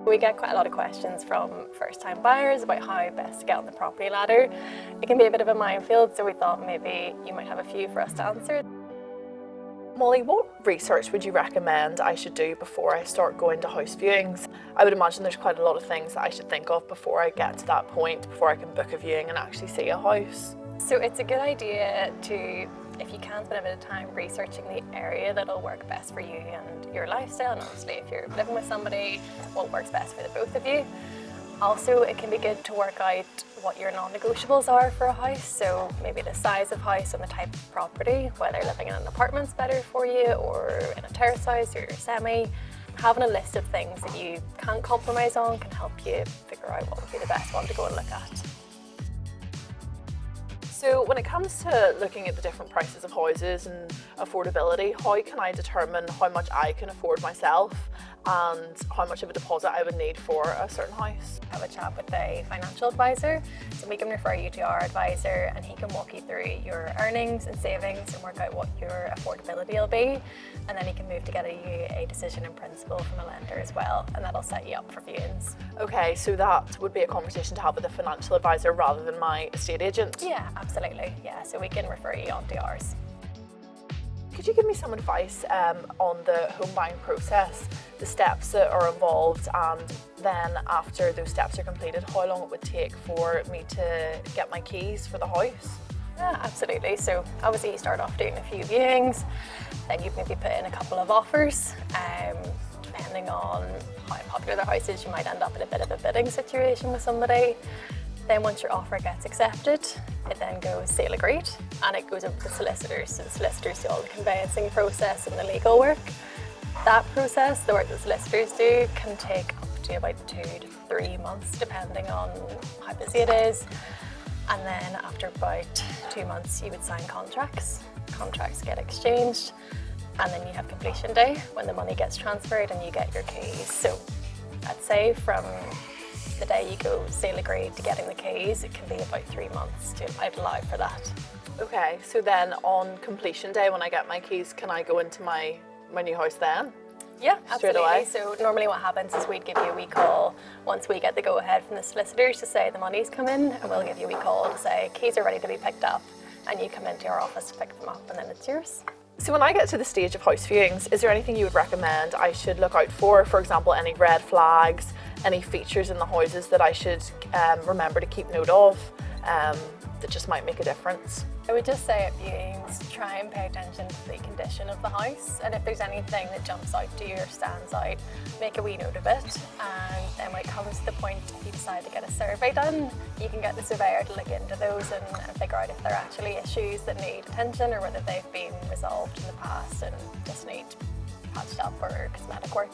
We get quite a lot of questions from first-time buyers about how best to get on the property ladder. It can be a bit of a minefield, so we thought maybe you might have a few for us to answer. Molly, what research would you recommend I should do before I start going to house viewings? I would imagine there's quite a lot of things that I should think of before I get to that point, before I can book a viewing and actually see a house. So it's a good idea to, if you can, spend a bit of time researching the area that'll work best for you and your lifestyle, and obviously if you're living with somebody, what works best for the both of you. Also, it can be good to work out what your non-negotiables are for a house, so maybe the size of house and the type of property, whether living in an apartment's better for you or in a terrace house or semi. Having a list of things that you can't compromise on can help you figure out what would be the best one to go and look at. So when it comes to looking at the different prices of houses and affordability, how can I determine how much I can afford myself and how much of a deposit I would need for a certain house? Have a chat with a financial advisor, so we can refer you to our advisor and he can walk you through your earnings and savings and work out what your affordability will be, and then he can move to get a decision in principle from a lender as well, and that'll set you up for viewings. Okay, so that would be a conversation to have with a financial advisor rather than my estate agent? Yeah, absolutely, yeah, so we can refer you on to ours. Could you give me some advice on the home buying process, the steps that are involved, and then after those steps are completed, how long it would take for me to get my keys for the house? Yeah, absolutely. So obviously you start off doing a few viewings, then you maybe put in a couple of offers. Depending on how popular the house is, you might end up in a bit of a bidding situation with somebody. Then once your offer gets accepted, it then goes sale agreed and it goes over to solicitors. So the solicitors do all the conveyancing process and the legal work. That process, the work that solicitors do, can take up to about 2 to 3 months depending on how busy it is. And then after about 2 months you would sign contracts. Contracts get exchanged and then you have completion day when the money gets transferred and you get your keys. So I'd say from the day you go sale agreed to getting the keys, it can be about 3 months I'd allow for that. Okay, so then on completion day when I get my keys, can I go into my new house then? Yeah, straight absolutely. away? So normally what happens is we'd give you a wee call once we get the go ahead from the solicitors to say the money's come in, and we'll give you a wee call to say keys are ready to be picked up, and you come into our office to pick them up and then it's yours. So when I get to the stage of house viewings, is there anything you would recommend I should look out for? For example, any red flags, any features in the houses that I should remember to keep note of that just might make a difference? I would just say at viewings, try and pay attention to the condition of the house, and if there's anything that jumps out to you or stands out, make a wee note of it. And then when it comes to the point if you decide to get a survey done, you can get the surveyor to look into those and figure out if they're actually issues that need attention or whether they've been resolved in the past and just need patched up or cosmetic work.